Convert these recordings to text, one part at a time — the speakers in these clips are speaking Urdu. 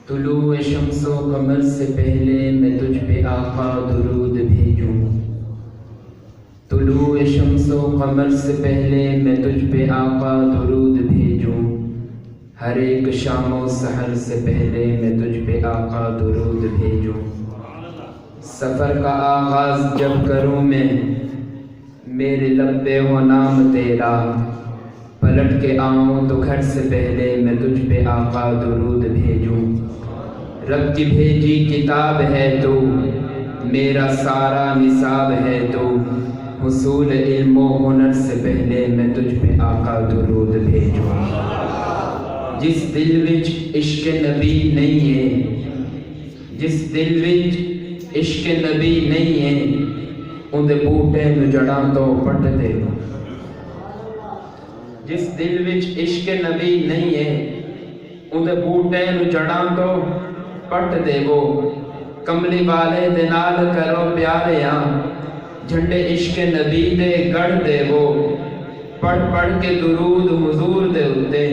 طلوع شمس و قمر سے پہلے میں تجھ پہ آقا درود بھیجوں. طلوع شمس و قمر سے پہلے میں تجھ پہ آقا درود بھیجوں. ہر ایک شام و سحر سے پہلے میں تجھ پہ آقا درود بھیجوں. سفر کا آغاز جب کروں میں میرے لب پہ ہو نام تیرا. پلٹ کے آؤں تو گھر سے پہلے میں تجھ پہ آقا درود بھیجوں. رب کی بھیجی کتاب ہے تو میرا سارا نصاب ہے تو. حصول علم و ہنر سے پہلے میں تجھ پہ آقا درود بھیجوں. جس دل وچ عشق نبی نہیں ہے, جس دل وچ عشق نبی نہیں ہے, اندے بوٹے نو جڑاں تو پٹ دے. جس دل وچ عشق نبی نہیں ہے, اندے بوٹے نو جڑاں تو پٹ دے. وہ کملی والے دے نال کرو پیاریاں, جھنڈے عشق نبی دے گڑھ دے. وہ پڑھ پڑھ کے درود حضور دے اتے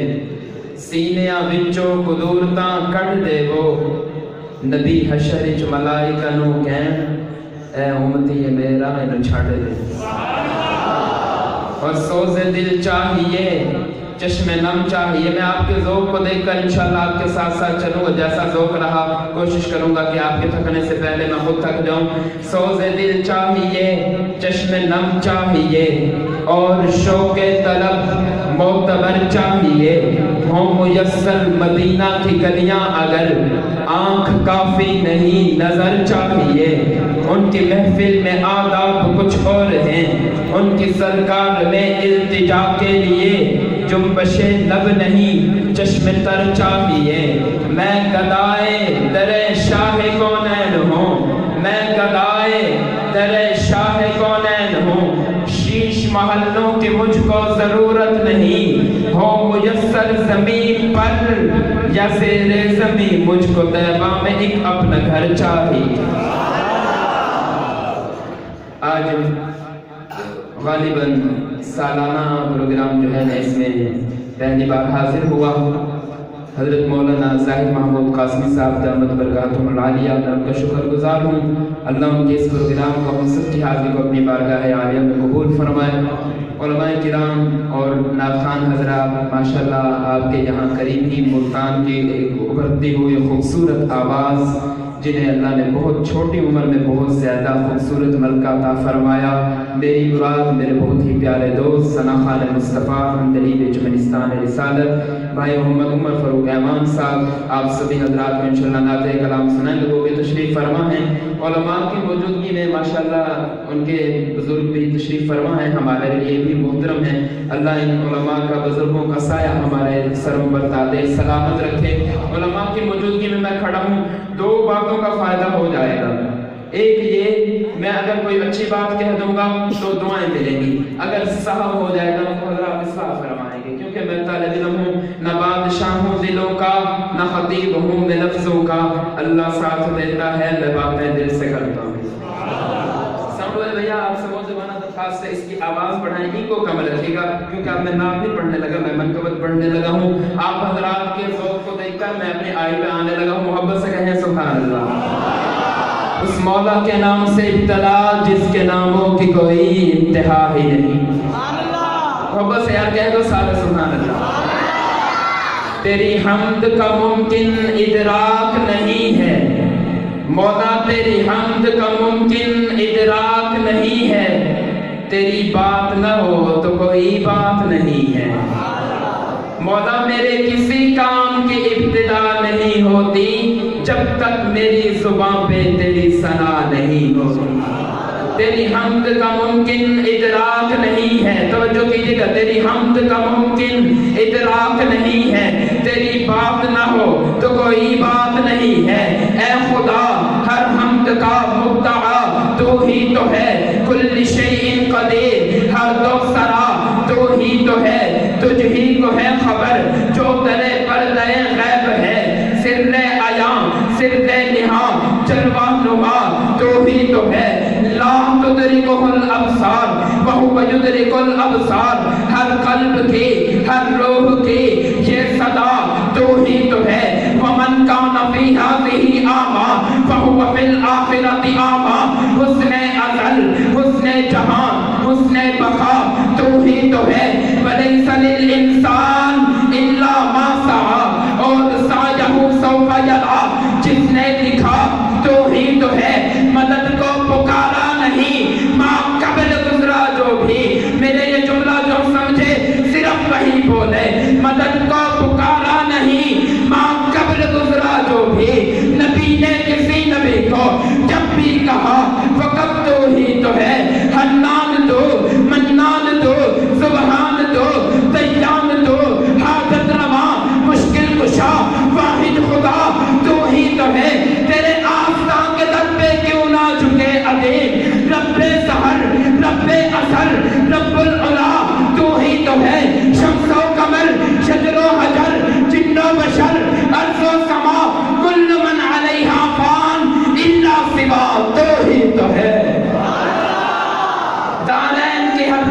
سینیاں وچوں قدورتاں کڑھ دے. وہ نبی حشر وچ ملائکہ نو کہن اے امتی میرا اینو چھڑ دے. اور سوز دل چاہیے, چشم نم چاہیے. میں آپ کے ذوق کو دیکھ کر انشاءاللہ آپ کے ساتھ ساتھ چلوں گا. جیسا ذوق رہا کوشش کروں گا کہ آپ کے تھکنے سے پہلے میں خود تھک جاؤں. سوز دل چاہیے, چشم نم چاہیے, اور شوق طلب معتبر چاہیے. ہوں میسر مدینہ کی گلیاں اگر آنکھ کافی نہیں نظر چاہیے. ان کی محفل میں آداب کچھ اور ہیں, ان کی سرکار میں التجا کے لیے جنبش لب نہیں چشم تر چاہیے. میں گدائے در شاہ کونین ہوں, میں گدائے در شاہ کونین ہوں. شیش محلوں کی مجھ کو ضرورت نہیں, ہو میسر زمین پر یا زیر زمین. مجھ کو طیبہ میں ایک اپنا گھر چاہیے. آج غالباً سالانہ پروگرام جو ہے نا اس میں پہلی بار حاضر ہوا. حضرت مولانا ظاہر محمود قاسمی صاحب دامت برکاتہم العالیہ, میں ان کا شکر گزار ہوں. اللہ ان کے اس پروگرام کو, ہم سب کی حاضری کو اپنی بارگاہ عالیہ میں قبول فرمائے. علماء کرام اور نعت حضرات, ماشاءاللہ آپ کے یہاں قریب ہی ملتان کی ایک ابھرتی ہوئی خوبصورت آواز, جنہیں اللہ نے بہت چھوٹی عمر میں بہت زیادہ خوبصورت ملکہ عطا فرمایا. میری مراد میرے بہت ہی پیارے دوست ثنا خان مصطفیٰ دلیل چمنستان رسالت بھائی محمد عمر فاروق ایمان صاحب, آپ سبھی حضرات کو انشاءاللہ نعت کلام سنائیں لوگوں کے تشریف فرما ہیں. علماء کی موجودگی میں ماشاءاللہ ان کے بزرگ بھی تشریف فرما ہیں, ہمارے لیے بھی محترم ہیں. اللہ ان علماء کا, بزرگوں کا سایہ ہمارے سروں پر دادے سلامت رکھے. علماء کی موجودگی میں میں کھڑا ہوں, دو باتوں کا فائدہ ہو جائے گا. ایک یہ, میں اگر کوئی اچھی بات کہہ دوں گا تو دعائیں ملیں گی, اگر صحب ہو جائے گا تو حضرات اصلاح فرمائیں گے, کیونکہ میں طالب علم ہوں, نہ بادشاہ ہوں دلوں کا, نہ خطیب ہوں میں لفظوں کا. اللہ ساتھ دیتا ہے, میں باتیں دل سے کرتا ہوں. سمجھو بھیا, آپ سے بہت زبانہ درخواست ہے, اس کی آواز بڑھائیں, ایکو کم رکھے گا, کیونکہ اب میں نام بھی پڑھنے لگا, میں منقبت پڑھنے لگا ہوں. آپ حضرات کے ذوق کو دیکھ کر میں اپنے آئی پہ آنے لگا ہوں. محبت سے کہیں سبحان اللہ. اس مولا کے نام سے ابتلا جس کے ناموں کی کوئی انتہا ہی نہیں. محبت سے یار کہہ دو سارے سبحان اللہ. تیری حمد کا ممکن ادراک نہیں ہے مولا, تیری حمد کا ممکن ادراک نہیں ہے. تیری بات نہ ہو تو کوئی بات نہیں ہے. مولا میرے کسی کام کی ابتدا نہیں ہوتی جب تک میری زبان پہ تیری ثنا نہیں ہوتی. تیری حمد کا ممکن ادراک نہیں ہے, توجہ کیجئے گا, تیری حمد کا ممکن ادراک نہیں ہے. تیری بات نہ ہو تو کوئی بات نہیں ہے. اے خدا ہر حمد کا مبتدا تو ہی تو ہے, کل شیء قدیر ہر دو سرا تو ہی تو ہے. تجھ ہی کو ہے خبر جو تیرے پردے غیب ہے. سر عیاں سر نہاں جلوہ نما تو ہی تو ہے. لا تدرکہ الابصار وہو یدرک الابصار. ہر قلب کی ہر روح کی یہ صدا تو ہی تو ہے. ومن کان فی ھذہ اعمی فہو فی الآخرۃ اعمی. حسن ازل، حسن جہان، حسن بقا تو ہی تو ہے. ولیس للانسان الا ما سعی اور سعیہ سوف یرا. جس نے لکھا تو ہی تو ہے. مدد کو پکارا نہیں ماں قبل گزرا جو بھی. میرے یہ جملہ جو سمجھے صرف وہی بولے. مدد کو پکارا نہیں ماں قبل گزرا جو بھی. نبی نے کسی نبی کو جب بھی کہا وقت تو ہی تو ہے. حنان دو، منان دو، سبحان دو، دیان دو، حاجت روا، مشکل کشا، واحد خدا تو ہی تو ہے. تیرے آستان کے در پہ کیوں نہ جھکے عظیم. رب سحر، رب اثر، رب العلا تو ہی تو ہے. شمس و قمر، شجر و حجر، جن و بشر، ارض و سما، کل من علیہا فان الا سوا تو ہی تو ہے. دارین کی ہر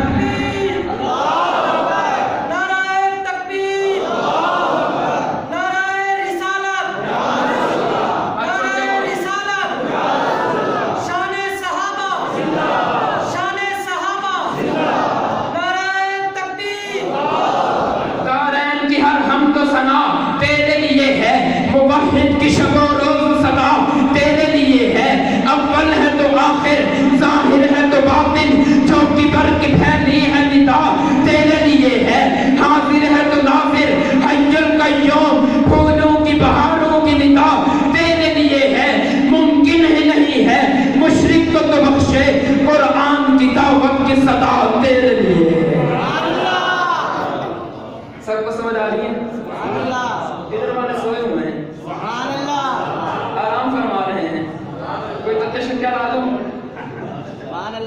موحد کی شب و روز صدا تیرے لیے ہے. اول ہے تو آخر، ظاہر ہے تو باطن، چوکی پر کی پھیلی ہے ندا تیرے لیے ہے. حاضر ہے تو ناظر، حی القیوم، پھولوں کی بہاروں کی ندا تیرے لیے ہے. ممکن ہی نہیں ہے مشرک کو تو بخشے، قرآن کی دعوت کی صدا تیرے لیے ہے. سب کو سمجھ آ رہی ہے؟ ادھر والے سوئے ہوئے ہیں، آرام فرما رہے ہیں. کوئی تکشن کیا لا دوں؟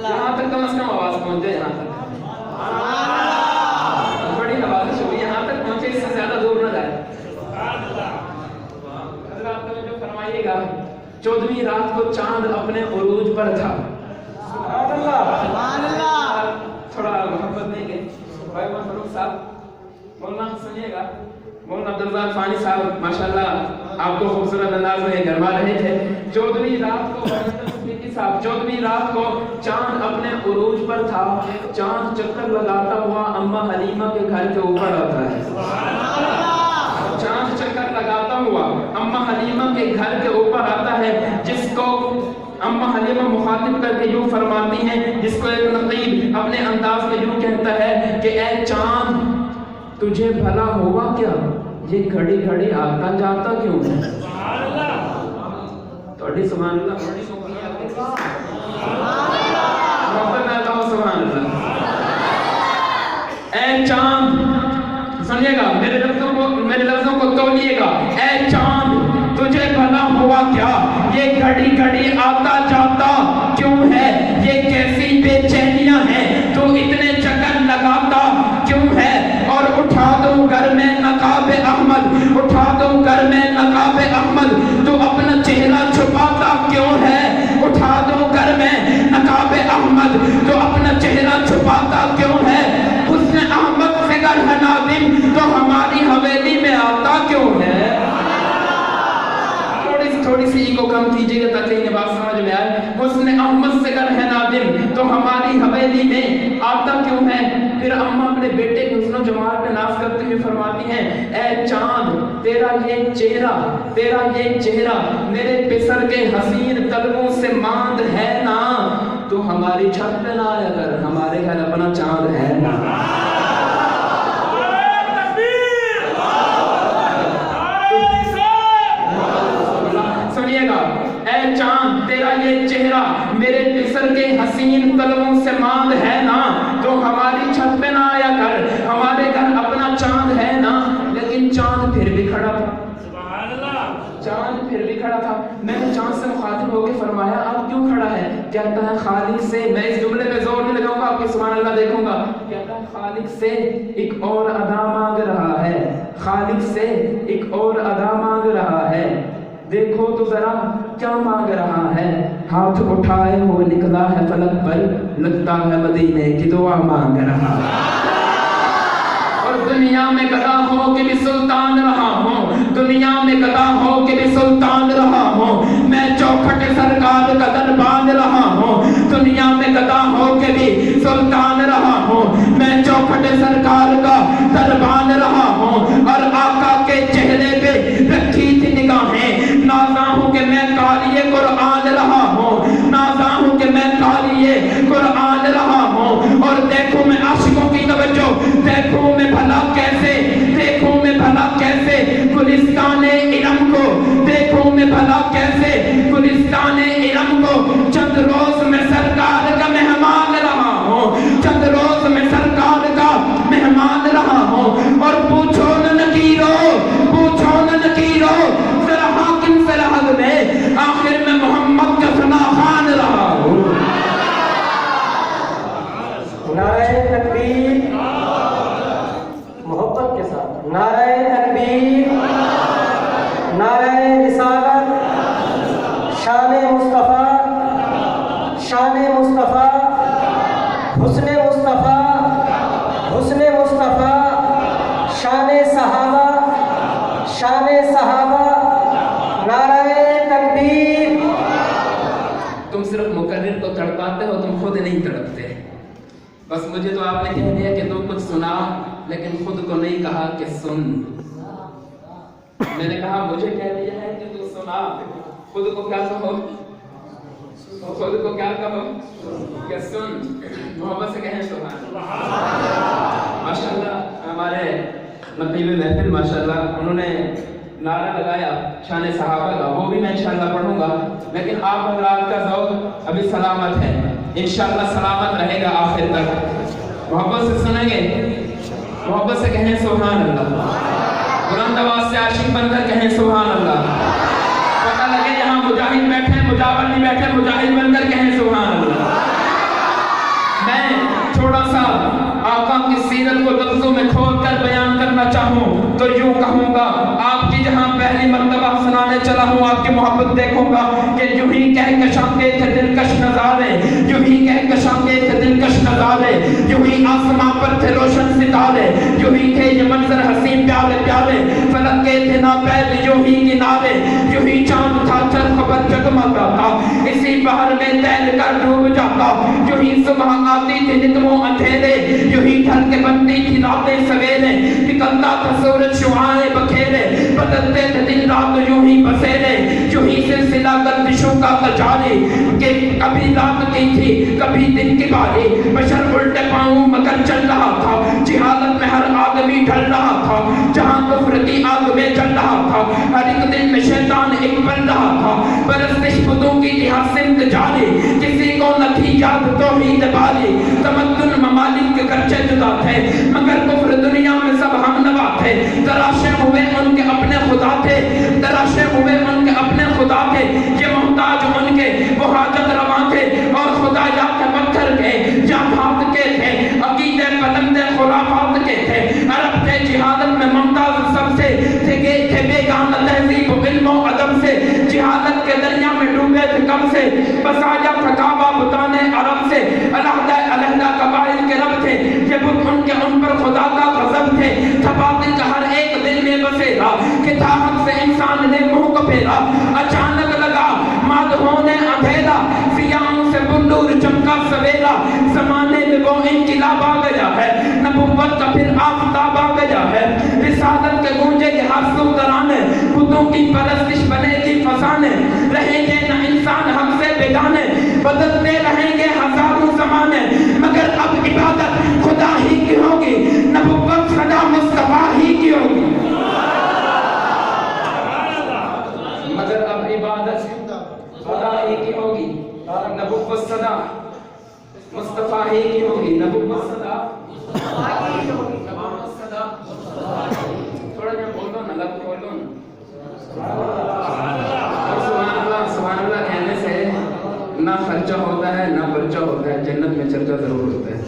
یہاں تک کم از کم آواز پہنچ جائے. یہاں تک بڑی نوازش ہوئی، یہاں تک پہنچے، اس سے زیادہ دور نہ جائے. حضرات توجہ فرمائیے گا. 14ویں رات کو چاند اپنے عروج پر تھا. تھوڑا محبت دیں گے بھائی فاروق صاحب. مولانا سنیے گا. مولانا عبدالرزاق فانی صاحب ماشاءاللہ آپ کو خوبصورت انداز میں گرما رہے تھے. 14ویں رات کو 14ویں رات کو چاند اپنے عروج پر تھا. چاند چکر لگاتا ہوا اماں حلیمہ کے گھر کے اوپر آتا ہے. چاند چکر لگاتا ہوا اماں حلیمہ کے گھر کے اوپر آتا ہے، جس کو اماں حلیمہ مخاطب کر کے یوں فرماتی ہیں، جس کو ایک نقیب اپنے انداز میں یوں کہتا ہے کہ اے چاند تجھے بھلا ہوا کیا، یہ گھڑی گھڑی آتا جاتا کیوں ہے. توڑی سبحان اللہ بڑی سبحان اللہ. اے چاند سنیے گا، میرے لفظوں کو تولیے گا. اے چاند تجھے بھلا ہوا کیا، یہ گھڑی گھڑی آتا جاتا کیوں ہے. یہ کیسی بے چینیاں ہیں، تو اتنے چکر لگاتا کیوں ہے. اور اٹھا دو گھر میں نقاب احمد، اٹھا دو گھر میں نقاب احمد، تو اپنا چہرہ چھپاتا کیوں ہے. اٹھا دو گھر میں نقاب احمد، تو اپنا چہرہ چھپاتا کیوں ہے. حسن احمد فگر ہے نادم، تو ہماری حویلی میں آتا کیوں ہے. تھوڑی سی کو کم کیجئے گا تاکہ یہ بات سمجھ میں آئے. حسن احمد سے گر ہے نادم، تو ہماری حویلی میں آتا کیوں ہے. پھر اماں اپنے بیٹے کے حسن و جمال پہ ناز کرتے ہوئے فرماتی ہیں اے چاند تیرا یہ چہرہ میرے پسر کے حسین طلبوں سے ماند ہے نا، تو ہماری چھت پہ نہ آیا کر، ہمارے گھر اپنا چاند ہے نا. اے چاند تیرا یہ چہرہ میرے پسر کے حسین طلبوں سے ماند ہے نا، تو ہماری چھت پہ نہ آیا کر، ہمارے گھر اپنا چاند ہے نا. لیکن چاند پھر بھی کھڑا تھا. چاند پھر بھی کھڑا تھا. میں نے چاند سے مخاطب ہو کے فرمایا آپ کیوں کھڑا ہے. کہتا ہے خالق سے، میں اس جملے پہ زور نہیں لگاؤں گا، آپ کی سبحان اللہ دیکھوں گا. کہتا ہے خالق سے ایک اور ادا مانگ رہا ہے، خالق سے ایک اور ادا مانگ رہا ہے. دیکھو تو ذرا کیا مانگ رہا ہے. ہاتھ اٹھائے ہو نکلا ہے فلک پر، لگتا ہے مدینے کی دعا مانگ رہا ہے. اور دنیا میں گدا ہو کہ بھی سلطان رہا ہوں، دنیا میں گدا ہو کے بھی سلطان رہا ہوں، میں چوکھٹ سرکار کا دربان رہا ہوں، دنیا میں گدا ہو کے بھی سلطان رہا ہوں، میں چوکھٹ سرکار کا دربان رہا ہوں، اور آقا کے چہرے پہ رکھی تھی نگاہیں، نازا ہوں کہ میں قاری قرآن رہا ہوں، نازا ہوں کہ میں قاری قرآن رہا ہوں، اور دیکھوں میں عاشقوں کی توجہ، دیکھوں میں بھلا کیسے، دیکھوں میں بھلا کیسے گلستان علم کو، دیکھوں میں بھلا کیسے گلستان علم کو، چند روز میں سرکار کا مہمان رہا ہوں، چند روز میں سرکار کا مہمان رہا ہوں، اور پوچھو نہ نکیرو، پوچھو نہ نکیرو، ذرا حاکم سے لحظ میں آخر میں محمد کا ثنا خوان رہا ہوں۔ نعرہ تکبیر، محبت کے ساتھ نعرہ تکبیر، نعرہ رسالت، شان مصطفیٰ، شان مصطفیٰ، حسن مصطفیٰ، حسن مصطفیٰ، شان صحابہ، شان صحابہ، نعرہ تکبیر۔ تم صرف مقرر کو تڑپاتے ہو، تم خود نہیں تڑپتے۔ بس مجھے تو آپ نے کہہ دیا کہ تو کچھ سنا، لیکن خود کو نہیں کہا کہ سن۔ میں نے کہا مجھے کہہ دیا ہے کہ تو سنا، خود کو کیا کہو، خود کو کیا کہو کہ سن۔ محبت سے کہیں سبحان اللہ۔ ماشاءاللہ ہمارے نقیب محفل ماشاءاللہ انہوں نے نعرہ لگایا شان صحابہ کا، وہ بھی میں انشاءاللہ پڑھوں گا، لیکن آپ حضرات کا ذوق ابھی سلامت ہے، انشاءاللہ سلامت رہے گا آخر تک۔ محبت سے سنیں گے، محبت سے کہیں سبحان اللہ، بلند آواز سے عاشق بن کر کہیں سبحان اللہ۔ پتہ لگے یہاں مجاہد بیٹھے، مجاور نہیں بیٹھے، مجاہد بن کر کہیں سبحان اللہ۔ میں تھوڑا سا آقا کی سیرت کو لفظوں میں کھول کر بیان کرنا چاہوں تو یوں کہوں گا، آپ کی جہاں پہلی مرتبہ سنانے چلا ہوں آپ کی محبت دیکھوں گا کہ یوں ہی کہکشاں کے تھے دلکش نظارے، یوں ہی کہکشاں کے تھے دلکش نظارے، یوں ہی آسماں پر تھے روشن ستارے، یوں ہی تھے یہ منظر حسین پیارے پیارے، فلک کے تھے ناپید یوں ہی کنارے، یوں ہی چاند تھا چرخ پر جگمگاتا، اسی بحر میں تیر کر ڈوب جاتا، یوں ہی صبح آتی تھی نتموں اندھیرے، یوں ہی ڈھل کے بنتی تھی راتیں سویرے، نکلتا تھا سورج شعاعیں بکھیرے، بدلتے تھے دن رات یوں ہی بسیرے، یوں ہی سلسلہ گردشوں کا تجاری کہ کبھی رات کی تھی کبھی دن کی باری، بشر الٹے پاؤں مگر چل رہا تھا، جہالت میں ہر آدمی ڈھل رہا تھا، جہاں کفر کی آگ میں جل رہا تھا، ہر ایک دل میں شیطان ایک بن رہا تھا، پرستش بتوں کی تھی ہر سمت جاری، کسی کو نہ تھی یاد توحید باری، تمدن ممالک کے گرچہ جدا تھے مگر کفر دنیا میں سب ہم نوا تھے، تراشے ہوئے ان کے اپنے خدا تھے، تراشے ہوئے ان کے اپنے خدا تھے، یہ محتاج ان کے وہ حاجت رواں تھے، اور خدا یا کے پتھر کے یا بھات کے تھے، عقیدے پلندے خرافات کے تھے، عرب تھے جہالت میں ممتاز سب سے، تھے بیگانہ تہذیب و علم و ادب سے، جہالت کے دریا میں ڈوبے تھے کم سے، بس آیا تھا کعبہ بتانے عرب سے، علیحدہ علیحدہ قبائل کے رب تھے، یہ بت ان کے ان پر خدا کا غضب تھے، تھا باطل کا ہر ایک دل میں بسیرا، کہ تھا حق سے انسان نے منہ کو پھیرا، اچانک لگا مادھوں نے اندھیرا، سیاہوں سے بندور چمکا سویرا، زمانے میں وہ انقلاب آ گیا ہے، نبوت کا پھر آفتاب آ گیا ہے، رسالت کے گونجے کے ہاتھوں ترانے، بتوں کی پرستش بنے گی فسانے، رہیں گے نہ انسان ہم سے بیگانے، بدلتے رہیں گے ہزاروں زمانے، مگر اب عبادت خدا ہی کی ہوگی، نبوت صدا مصطفیٰ ہی کی ہوگی، مگر اب عبادت خدا ہی کی ہوگی، نبوت صدا مصطفیٰ ہی کی ہوگی، نبوت صدا نبوت صدا، تھوڑا جب بولو نا لب کھولو سبحان اللہ، سبحان اللہ کہنے سے نہ خرچہ ہوتا ہے نہ پرچہ ہوتا ہے، جنت میں چرچہ ضرور ہوتا ہے۔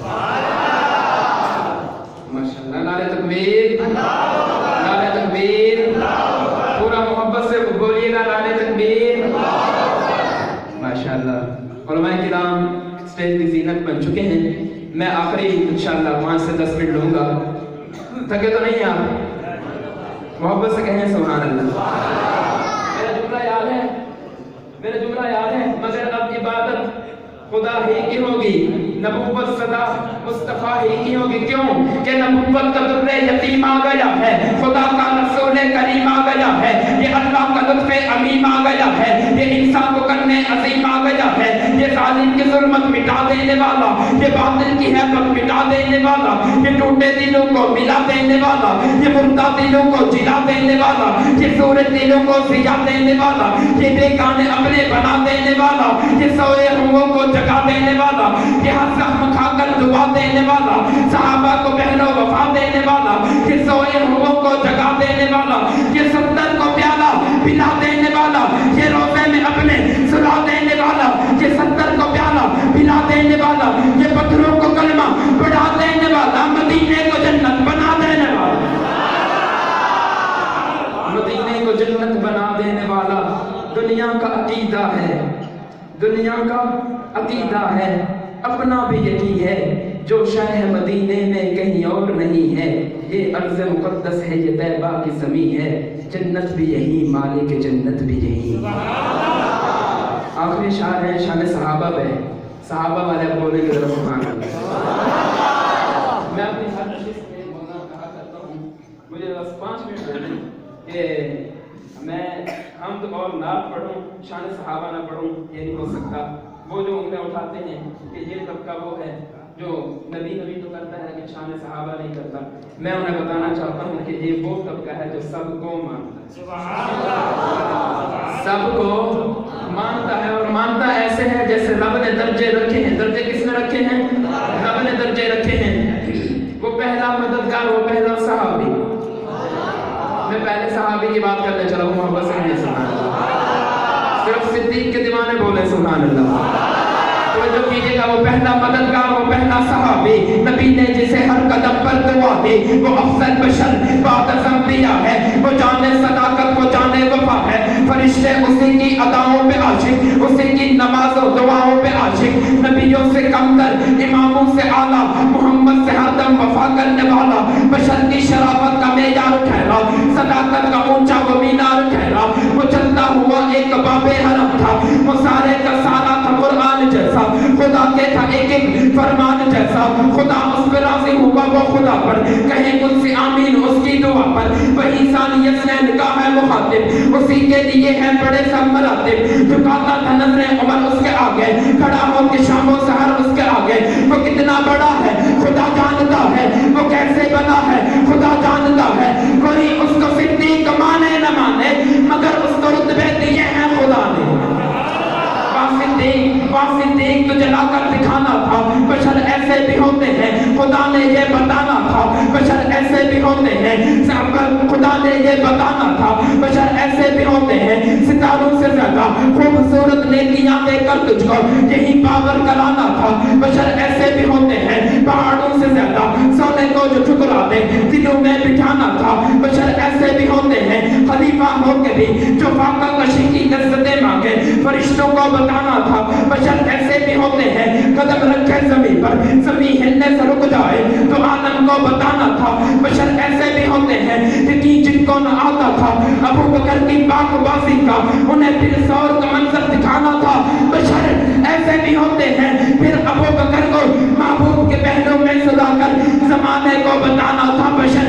ماشاءاللہ، نعرہ تکبیر، نعرہ تکبیر، پورا محبت سے بولیے گا نعرہ تکبیر۔ ماشاءاللہ، علماء کرام اسٹیج کی زینت بن چکے ہیں، میں آخری انشاءاللہ 5 سے 10 منٹ لوں گا، تھکے تو نہیں آپ؟ محبت سے کہیں سبحان اللہ. میرا جملہ یاد ہے مگر اب عبادت خدا ہی کی ہوگی, نبوت صدا مصطفیٰ ہی کی ہوگی. کیوں کہ نبوت کا در یتیم آ گیا ہے, خدا کا رسول کریم آ گیا ہے, یہ اللہ کا لطف عمیم آ گیا ہے, یہ انسان کو کرنے عظیم آ گیا ہے, یہ ظالم کی ظلمت مٹا دینے والا, یہ باطل کی حیبت مٹا دینے والا, یہ ٹوٹے دلوں کو ملا دینے والا, یہ مردہ دلوں کو جلا دینے والا, یہ سورج دلوں کو سجا دینے والا, یہ بے گانے اپنے بنا دینے والا, یہ سوئے روحوں کو جگا دینے والا, یہ ہر زخم کھا کر دبا دینے والا, صحابہ کو بہنوں وفا دینے والا, یہ سوئے روحوں کو جگا دینے والا, یہ 70 کو پیالہ پلا دینے والا, یہ روزے میں اپنے سلا دینے والا, یہ 70 کو پیالہ پلا دینے والا, یہ پتھروں کو کلمہ پڑھا دینے والا, مدینے کو جنت بنا دینے والا, مدینے کو جنت بنا دینے والا. دنیا کا عقیدہ ہے, دنیا کا عقیدہ ہے, اپنا بھی یہی ہے, جو شہ مدینے میں کہیں اور نہیں ہے, یہ ارض مقدس ہے, یہ طیبہ کی زمین ہے, جنت بھی یہی, مالک جنت بھی یہی. آخری شعر ہے شان صحابہ پہ, صحابہ والے بولے کی طرف سبحان اللہ. میں اپنی ہر نشست میں مولانا کہا کرتا ہوں, مجھے بس 5 منٹ دے دیں کہ میں حمد اور نعت پڑھوں, شان صحابہ نہ پڑھوں, یہ نہیں ہو سکتا. وہ جو انگلیاں اٹھاتے ہیں کہ یہ طبقہ وہ ہے جو نبی تو کرتا ہے لیکن شان صحابہ نہیں کرتا, میں انہیں بتانا چاہتا ہوں کہ یہ وہ طبقہ ہے جو سب کو مانتا ہے, سب کو مانتا ہے, اور مانتا ایسے ہے جیسے رب نے درجے رکھے ہیں. درجے کس نے رکھے ہیں؟ رب نے درجے رکھے ہیں. وہ پہلا مددگار, وہ پہلا صحابی. میں پہلے صحابی کی بات کرنے چلا ہوں, محبت سے نہیں سبحان اللہ. صرف صدیق کے دیوانے بولے سبحان اللہ. تو جو کیجئے گا, وہ پہلا مددگار, وہ پہلا صحابی, نبی نے جسے ہر قدم پر دعا دی, وہ افضل بشر بعد از انبیاء ہے, وہ جانے صداقت, وہ جانے وفا ہے, فرشتے اسی کی اداؤں پہ عاشق, اسی کی نماز و دعاؤں پہ عاشق, نبیوں سے کم تر, اماموں سے اعلیٰ, محمد سے ہر دم وفا کرنے والا, بشر کی شرافت کا معیار ٹھہرا, صداقت کا اونچا وہ مینار ٹھہرا, وہ چلتا ہوا ایک باب حرم تھا, وہ سارے کا سارا تھا قرآن جیسا, خدا کے تھا ایک ایک فرمان جیسا, خدا اس پہ راضی ہوا وہ خدا پر, کہیں کچھ سے آمین اس کی دعا پر, وہی ثانیت سے نکاح ہے مخاطب, اسی کے لیے ہے بڑے سب مراتب, جھکاتا تھا نظریں عمر اس کے آگے, کھڑا ہو کے شام و سحر اس کے آگے, وہ کتنا بڑا ہے خدا جانتا ہے, وہ کیسے بنا ہے خدا جانتا ہے, کوئی اس کو صدیق مانے نہ مانے, مگر اس کو رتبے دیے ہیں خدا نے. صدیق تو جلا کر دکھانا تھا, بشر ایسے بھی ہوتے ہیں, خدا نے یہ بتانا تھا, بشر ایسے بھی ہوتے ہیں, خدا نے یہ بتانا تھا, بشر ایسے بھی ہوتے ہیں, ستاروں سے زیادہ خوبصورت نیکیاں دے کر تجھ کو یہی پاور کرانا تھا, بشر ایسے بھی ہوتے ہیں, پہاڑوں سے زیادہ سونے کو جو ٹھکرا دے دلوں میں بٹھانا تھا, بشر ایسے بھی ہوتے ہیں, خلیفہ ہو کے بھی جو فاقہ کشی کی لذتیں مانگے فرشتوں کو بتانا تھا, بشر ایسے بھی ہوتے ہیں, قدم رکھے زمین پر زمین ہلنے سے رک جائے تو عالم کو بتانا تھا, بشر ایسے بھی ہوتے ہیں یقین جن کو نہ آتا تھا, ابو بکر کی پاک بازی کا انہیں پھر سور کا منظر دکھانا تھا, بشر ایسے بھی ہوتے ہیں, پھر ابو بکر کو محبوب کے پہلوں میں سلا کر زمانے کو بتانا تھا, بشر